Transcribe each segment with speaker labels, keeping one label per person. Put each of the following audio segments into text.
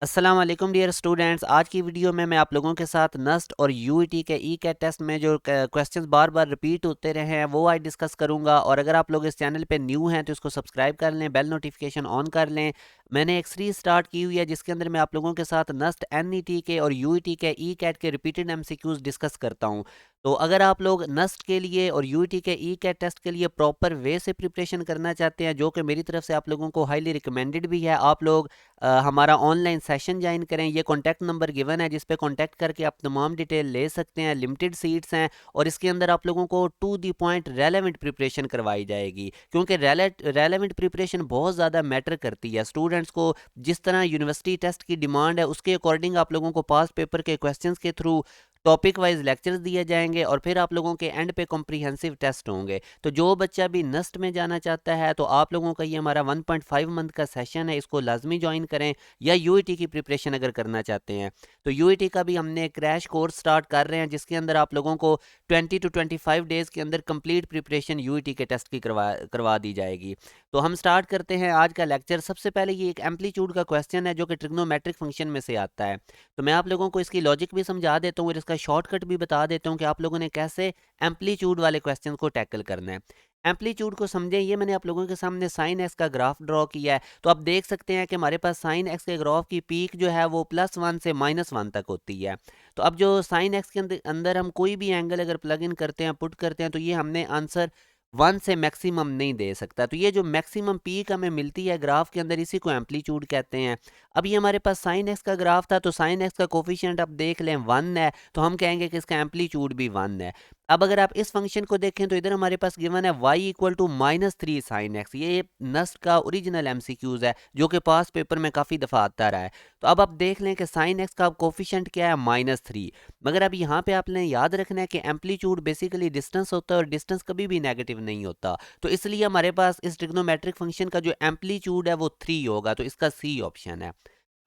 Speaker 1: अस्सलाम वालेकुम dear students. आज की वीडियो में मैं आप लोगों के साथ नस्ट और यूईटी के ई कैट टेस्ट में जो क्वेश्चंस बार बार रिपीट होते रहे हैं वो आज डिस्कस करूंगा। और अगर आप लोग इस चैनल पे न्यू हैं तो इसको सब्सक्राइब कर लें, बेल नोटिफिकेशन ऑन कर लें। मैंने एक सीरीज स्टार्ट की हुई है जिसके अंदर मैं आप लोगों के साथ नस्ट एनईटी के और यूईटी के ई कैट के रिपीटेड एमसीक्यूज डिस्कस करता हूं। तो अगर आप लोग नस्ट के लिए और यूईटी के ई कैट टेस्ट के लिए प्रॉपर वे से प्रिपरेशन करना चाहते हैं, जो कि मेरी तरफ से आप लोगों को हाईली रिकमेंडेड भी है, आप लोग हमारा ऑनलाइन सेशन ज्वाइन करें। ये कॉन्टैक्ट नंबर गिवन है जिस पे कॉन्टैक्ट करके आप तमाम डिटेल ले सकते हैं। लिमिटेड सीट्स हैं और इसके अंदर आप लोगों को to the point relevant preparation करवाई जाएगी, क्योंकि रेलेवेंट प्रिपरेशन बहुत ज़्यादा मैटर करती है। स्टूडेंट्स को जिस तरह यूनिवर्सिटी टेस्ट की डिमांड है उसके अकॉर्डिंग आप लोगों को पास पेपर के क्वेश्चंस के थ्रू टॉपिक वाइज लेक्चर्स दिए जाएंगे और फिर आप लोगों के एंड पे कॉम्प्रिहेंसिव टेस्ट होंगे। तो जो बच्चा भी नस्ट में जाना चाहता है तो आप लोगों का ये हमारा 1.5 मंथ का सेशन है, इसको लाजमी ज्वाइन करें। या यूईटी की प्रिपरेशन अगर करना चाहते हैं तो यूईटी का भी हमने क्रैश कोर्स स्टार्ट कर रहे हैं जिसके अंदर आप लोगों को 20 to 25 डेज के अंदर कंप्लीट प्रिपरेशन यूईटी के टेस्ट की करवा दी जाएगी। तो हम स्टार्ट करते हैं आज का लेक्चर। सबसे पहले ये एक एम्पलीट्यूड का क्वेश्चन है जो कि ट्रिग्नोमेट्रिक फंक्शन में से आता है। तो मैं आप लोगों को इसकी लॉजिक भी समझा देता हूँ और इसका शॉर्टकट भी बता देता हूँ कि आप लोगों ने कैसे एम्पलीट्यूड वाले क्वेश्चन को टैकल करना है। एम्पलीट्यूड को समझें, ये मैंने आप लोगों के सामने साइन एक्स का ग्राफ ड्रॉ किया है। तो आप देख सकते हैं कि हमारे पास साइन एक्स के ग्राफ की पीक जो है वो +1 से -1 तक होती है। तो अब जो साइन एक्स के अंदर अंदर हम कोई भी एंगल अगर प्लग इन करते हैं, पुट करते हैं, तो ये हमने आंसर 1 से मैक्सिमम नहीं दे सकता। तो ये जो मैक्सिमम पीक हमें मिलती है ग्राफ के अंदर, इसी को एम्पलीट्यूड कहते हैं। अब ये हमारे पास साइन एक्स का ग्राफ था तो साइन एक्स का कोफिशिएंट आप देख लें 1 है, तो हम कहेंगे कि इसका एम्पलीट्यूड भी 1 है। अब अगर आप इस फंक्शन को देखें तो इधर हमारे पास गिवन है y equal to -3 sine x. ये नस्ट का ओरिजिनल एमसीक्यूज है जो कि पास पेपर में काफ़ी दफ़ा आता रहा है। तो अब आप देख लें कि साइन एक्स का कोफिशिएंट क्या है, -3। मगर अब यहाँ पे आपने याद रखना है कि एम्पलीट्यूड बेसिकली डिस्टेंस होता है और डिस्टेंस कभी भी नेगेटिव नहीं होता। तो इसलिए हमारे पास इस ट्रिग्नोमेट्रिक फंक्शन का जो एम्पलीट्यूड है वो 3 होगा, तो इसका सी ऑप्शन है।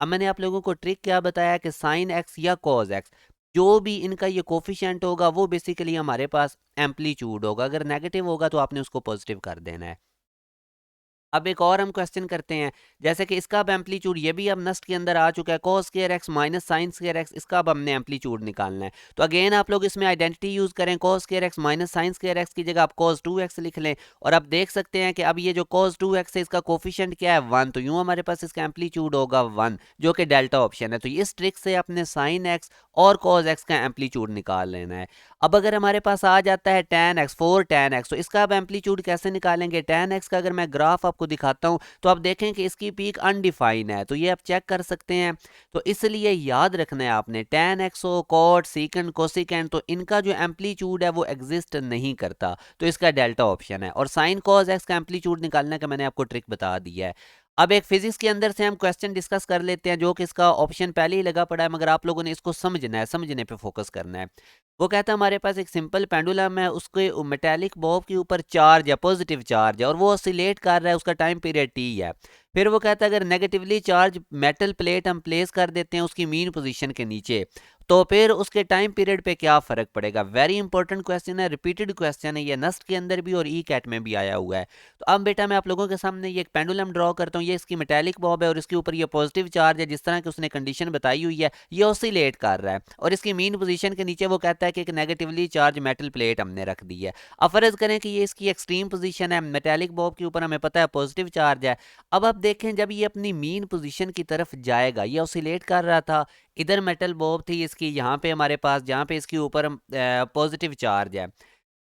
Speaker 1: अब मैंने आप लोगों को ट्रिक क्या बताया कि साइन एक्स या कॉज एक्स, जो भी इनका ये कोफिशिएंट होगा वो बेसिकली हमारे पास एम्पलीट्यूड होगा। अगर नेगेटिव होगा तो आपने उसको पॉजिटिव कर देना है। अब एक और हम क्वेश्चन करते हैं, जैसे कि इसका अब एम्पलीट्यूड ये भी अब नस्ट के अंदर आ चुका है, cos square x minus sine square x, इसका अब हमने एम्पलीट्यूड निकालना है। तो अगेन आप लोग इसमें आइडेंटिटी यूज करें, cos square x minus sine square x की जगह आप कॉस 2x लिख लें। और आप देख सकते हैं कि अब ये जो कॉस 2x है इसका कोफिशिएंट क्या है, 1। तो यूं हमारे पास इसका एम्पलीट्यूड होगा 1, जो कि डेल्टा ऑप्शन है। तो इस ट्रिक से अपने साइन एक्स और कॉस एक्स का एम्पलीट्यूड निकाल लेना है। अब अगर हमारे पास आ जाता है tan x 4 tan x, तो इसका अब एम्पलीट्यूड कैसे निकालेंगे। tan x का अगर मैं ग्राफ आपको दिखाता हूं तो आप देखें कि इसकी पीक अनडिफाइन है, तो ये आप चेक कर सकते हैं। तो इसलिए याद रखना है आपने, tan x हो, कॉट, सीकेंड, कोसिकेंड, तो इनका जो एम्पलीट्यूड है वो एग्जिस्ट नहीं करता, तो इसका डेल्टा ऑप्शन है। और साइन कॉस एक्स का एम्पलीट्यूड निकालने का मैंने आपको ट्रिक बता दिया है। अब एक फिजिक्स के अंदर से हम क्वेश्चन डिस्कस कर लेते हैं जो कि इसका ऑप्शन पहले ही लगा पड़ा है, मगर आप लोगों ने इसको समझना है, समझने पे फोकस करना है। वो कहता है हमारे पास एक सिंपल पेंडुलम है, उसके मेटेलिक बॉब के ऊपर चार्ज है, पॉजिटिव चार्ज है, और वो ऑसिलेट कर रहा है, उसका टाइम पीरियड टी है। फिर वो कहता है अगर नेगेटिवली चार्ज मेटल प्लेट हम प्लेस कर देते हैं उसकी मीन पोजीशन के नीचे, तो फिर उसके टाइम पीरियड पे क्या फर्क पड़ेगा। वेरी इंपॉर्टेंट क्वेश्चन है, रिपीटेड क्वेश्चन है, ये नस्ट के अंदर भी और ई कैट में भी आया हुआ है। तो अब बेटा मैं आप लोगों के सामने ये एक पेंडुलम ड्रॉ करता हूँ। ये इसकी मेटेलिक बॉब है और इसके ऊपर ये पॉजिटिव चार्ज है, जिस तरह की उसने कंडीशन बताई हुई है, ये ऑसिलेट कर रहा है। और इसकी मीन पोजीशन के नीचे वो कहता है कि एक नेगेटिवली चार्ज मेटल प्लेट हमने रख दी है। अब फर्ज करें कि ये इसकी एक्सट्रीम पोजीशन है, मेटेलिक बॉब के ऊपर हमें पता है पॉजिटिव चार्ज है। अब आप देखें जब ये अपनी मीन पोजीशन की तरफ जाएगा, ये ऑसिलेट कर रहा था, इधर मेटल बॉब थी इसकी, यहाँ पे हमारे पास जहाँ पे इसके ऊपर पॉजिटिव चार्ज है।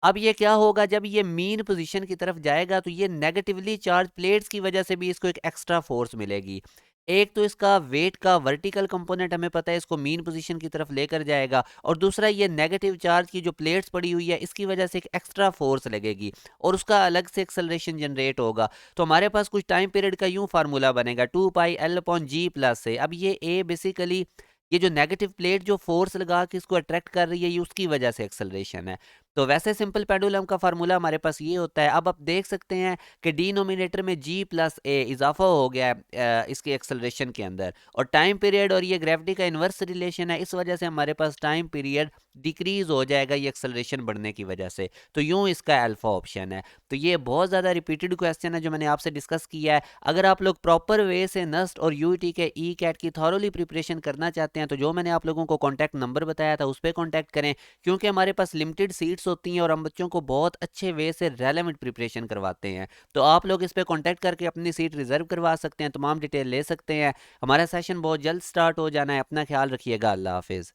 Speaker 1: अब ये क्या होगा, जब ये मीन पोजीशन की तरफ जाएगा तो ये नेगेटिवली चार्ज प्लेट्स की वजह से भी इसको एक एक्स्ट्रा फोर्स मिलेगी। एक तो इसका वेट का वर्टिकल कंपोनेंट हमें पता है इसको मीन पोजीशन की तरफ लेकर जाएगा, और दूसरा ये नेगेटिव चार्ज की जो प्लेट्स पड़ी हुई है इसकी वजह से एक एक्स्ट्रा फोर्स लगेगी और उसका अलग से एक्सेलरेशन जनरेट होगा। तो हमारे पास कुछ टाइम पीरियड का यूं फार्मूला बनेगा 2πl/g प्लस से। अब ये ए बेसिकली ये जो नेगेटिव प्लेट जो फोर्स लगा के इसको अट्रैक्ट कर रही है ये उसकी वजह से एक्सेलरेशन है। तो वैसे सिंपल पेंडुलम का फार्मूला हमारे पास ये होता है। अब आप देख सकते हैं कि डिनोमिनेटर में g प्लस ए इजाफा हो गया है इसकी एक्सेलरेशन के अंदर, और टाइम पीरियड और ये ग्रेविटी का इन्वर्स रिलेशन है, इस वजह से हमारे पास टाइम पीरियड डिक्रीज हो जाएगा ये एक्सेलरेशन बढ़ने की वजह से। तो यूं इसका अल्फा ऑप्शन है। तो ये बहुत ज़्यादा रिपीटेड क्वेश्चन है जो मैंने आपसे डिस्कस किया है। अगर आप लोग प्रॉपर वे से नस्ट और यूईटी के ई कैट की थॉरोली प्रिपरेशन करना चाहते हैं तो जो मैंने आप लोगों को कॉन्टैक्ट नंबर बताया था उस पर कॉन्टैक्ट करें, क्योंकि हमारे पास लिमिटेड सीट्स होती हैं और हम बच्चों को बहुत अच्छे वे से रेलेवेंट प्रिपरेशन करवाते हैं। तो आप लोग इस पर कॉन्टैक्ट करके अपनी सीट रिजर्व करवा सकते हैं, तमाम डिटेल ले सकते हैं। हमारा सेशन बहुत जल्द स्टार्ट हो जाना है। अपना ख्याल रखिएगा। अल्लाह हाफिज़।